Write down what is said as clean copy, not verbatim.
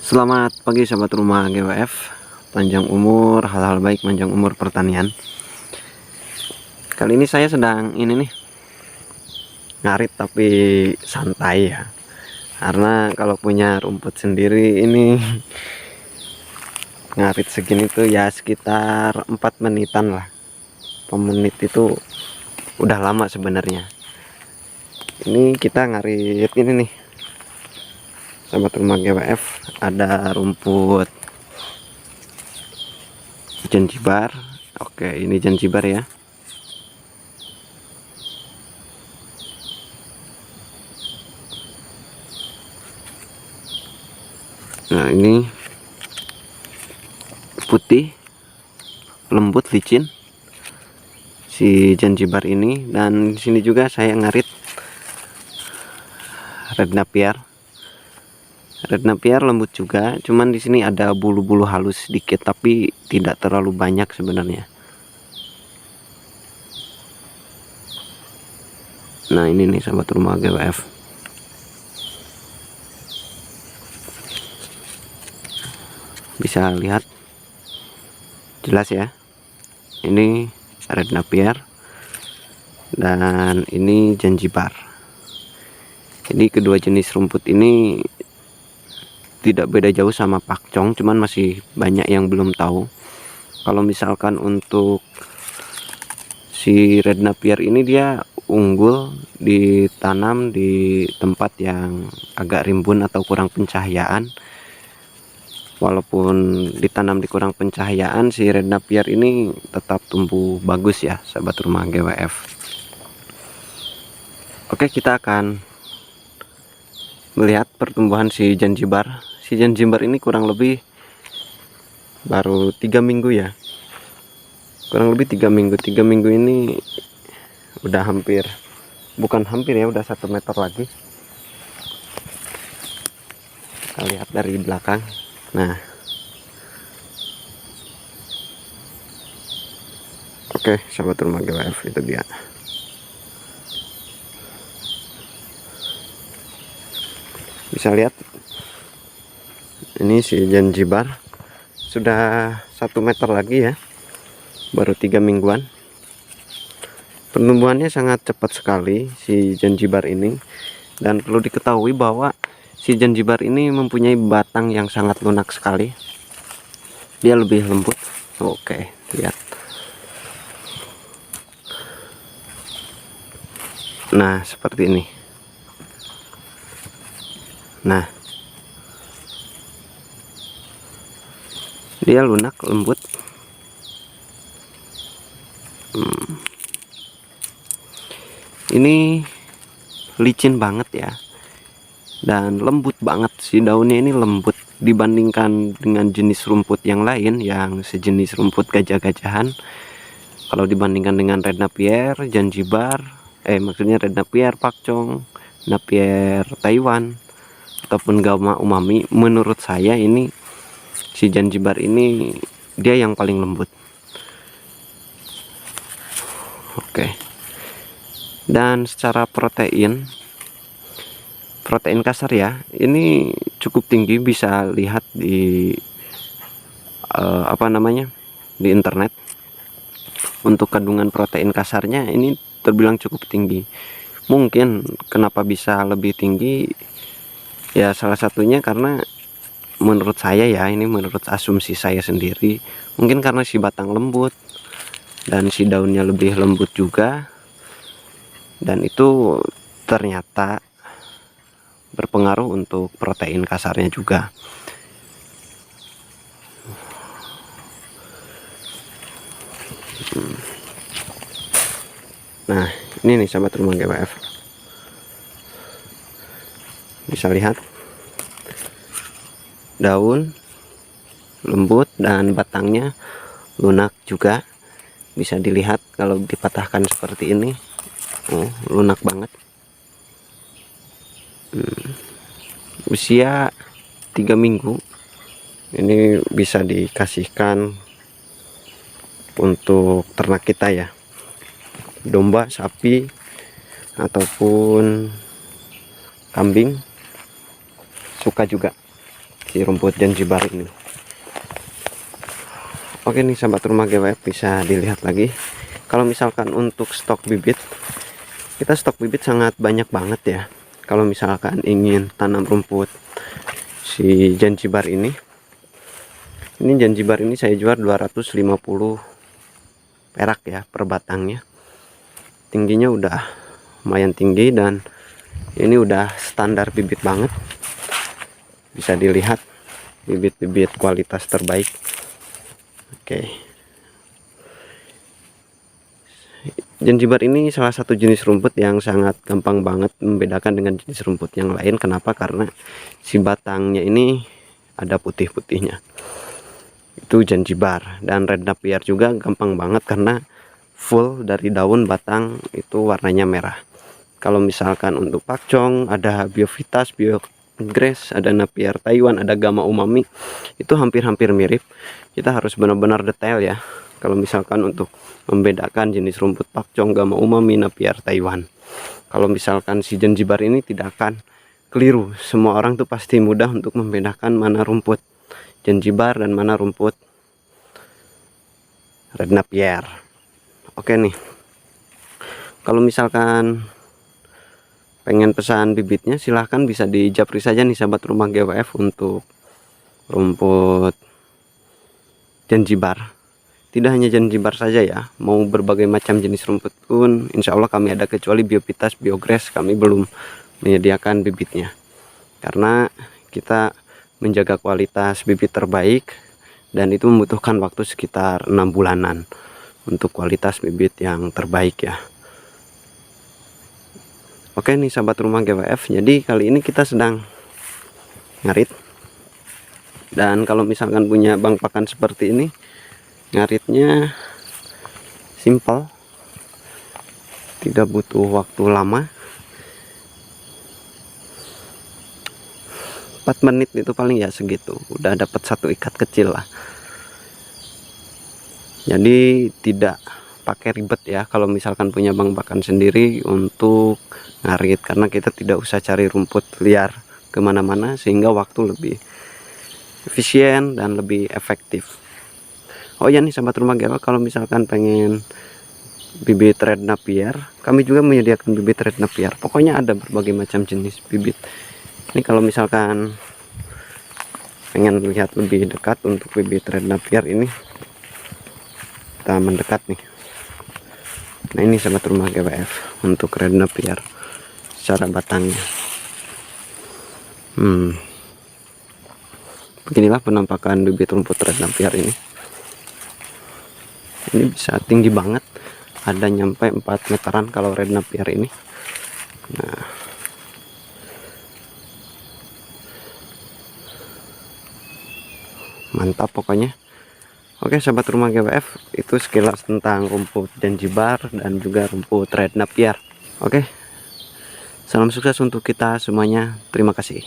Selamat pagi sahabat rumah GWF. Panjang umur, hal-hal baik panjang umur pertanian. Kali ini saya sedang ngarit tapi santai ya. Karena kalau punya rumput sendiri ini ngarit segini tuh ya sekitar 4 menitan lah. Menit itu udah lama sebenarnya. Ini kita ngarit ini nih. Sahabat rumah GWF, ada rumput janjibar. Oke, ini janjibar ya. Nah, ini putih, lembut, licin si janjibar ini. Dan di sini juga saya ngarit red napier. Red napier lembut juga, cuman di sini ada bulu-bulu halus sedikit tapi tidak terlalu banyak sebenarnya. Nah, ini nih sahabat rumah GWF. Bisa lihat jelas ya. Ini red napier dan ini janjibar. Jadi kedua jenis rumput ini tidak beda jauh sama pakcong, cuman masih banyak yang belum tahu. Kalau misalkan untuk si red napier ini dia unggul ditanam di tempat yang agak rimbun atau kurang pencahayaan. Walaupun ditanam di kurang pencahayaan, si red napier ini tetap tumbuh bagus ya sahabat rumah GWF. Oke, kita akan melihat pertumbuhan si janjibar. Si janjibar ini kurang lebih baru 3 minggu ya. Kurang lebih 3 minggu. 3 minggu ini udah hampir, bukan hampir ya, udah 1 meter lagi. Kita lihat dari belakang. Nah, oke sahabat rumah GWF, itu dia. Bisa lihat ini si janjibar sudah 1 meter lagi ya, baru 3 mingguan. Pertumbuhannya sangat cepat sekali si janjibar ini, dan perlu diketahui bahwa si janjibar ini mempunyai batang yang sangat lunak sekali. Dia lebih lembut. Oke, lihat. Nah, seperti ini. Nah, dia lunak, lembut. Ini licin banget ya, dan lembut banget. Si daunnya ini lembut dibandingkan dengan jenis rumput yang lain yang sejenis rumput gajah-gajahan. Kalau dibandingkan dengan red napier, janjibar, maksudnya red napier, pakcong, napier Taiwan, ataupun gama umami, menurut saya ini si janjibar ini dia yang paling lembut. Oke. Dan secara protein kasar ya, ini cukup tinggi. Bisa lihat di di internet. Untuk kandungan protein kasarnya ini terbilang cukup tinggi. Mungkin kenapa bisa lebih tinggi ya, salah satunya karena menurut saya ya, ini menurut asumsi saya sendiri, mungkin karena si batang lembut dan si daunnya lebih lembut juga, dan itu ternyata berpengaruh untuk protein kasarnya juga. Nah, ini nih sahabat rumah GWF, bisa lihat daun lembut dan batangnya lunak juga. Bisa dilihat kalau dipatahkan seperti ini, lunak banget. Usia 3 minggu ini bisa dikasihkan untuk ternak kita ya, domba, sapi, ataupun kambing, suka juga. si rumput Zanzibar ini. Oke nih sahabat rumah GWF, bisa dilihat lagi kalau misalkan untuk stok bibit, kita stok bibit sangat banyak banget ya. Kalau misalkan ingin tanam rumput si Zanzibar ini Zanzibar ini saya jual 250 perak ya per batangnya. Tingginya udah lumayan tinggi dan ini udah standar bibit banget. Bisa dilihat bibit-bibit kualitas terbaik. Oke. Zanzibar ini salah satu jenis rumput yang sangat gampang banget membedakan dengan jenis rumput yang lain. Kenapa? Karena si batangnya ini ada putih-putihnya. Itu Zanzibar. Dan Red Napier juga gampang banget karena full dari daun batang itu warnanya merah. Kalau misalkan untuk pakcong ada Biovitas, Biograss, ada Napier Taiwan, ada Gamma Umami, itu hampir-hampir mirip. Kita harus benar-benar detail ya kalau misalkan untuk membedakan jenis rumput pakcong, Gamma Umami, Napier Taiwan. Kalau misalkan si Zanzibar ini tidak akan keliru. Semua orang tuh pasti mudah untuk membedakan mana rumput Zanzibar dan mana rumput Red Napier. Oke nih, kalau misalkan pengen pesan bibitnya silahkan bisa di japri saja nih sahabat rumah GWF untuk rumput Zanzibar. Tidak hanya Zanzibar saja ya, mau berbagai macam jenis rumput pun insya Allah kami ada, kecuali Biovitas, Biograss kami belum menyediakan bibitnya karena kita menjaga kualitas bibit terbaik dan itu membutuhkan waktu sekitar 6 bulanan untuk kualitas bibit yang terbaik ya. Oke nih sahabat rumah GWF, jadi kali ini kita sedang ngarit. Dan kalau misalkan punya bang pakan seperti ini, ngaritnya simple, tidak butuh waktu lama. 4 menit itu paling ya segitu, udah dapat satu ikat kecil lah. Jadi tidak pakai ribet ya kalau misalkan punya bang pakan sendiri untuk ngarit, karena kita tidak usah cari rumput liar kemana-mana sehingga waktu lebih efisien dan lebih efektif. Oh ya nih sahabat rumah GWF, kalau misalkan pengen bibit Red Napier, kami juga menyediakan bibit Red Napier. Pokoknya ada berbagai macam jenis bibit. Ini kalau misalkan pengen lihat lebih dekat untuk bibit Red Napier ini, kita mendekat nih. Nah ini sahabat rumah GWF untuk Red Napier secara batangnya. Beginilah penampakan bibit rumput Red Napier ini. Ini bisa tinggi banget, ada nyampe 4 meteran kalau Red Napier ini. Nah, mantap pokoknya. Oke sahabat rumah GWF, itu sekilas tentang rumput Zanzibar dan juga rumput Red Napier. Oke, salam sukses untuk kita semuanya, terima kasih.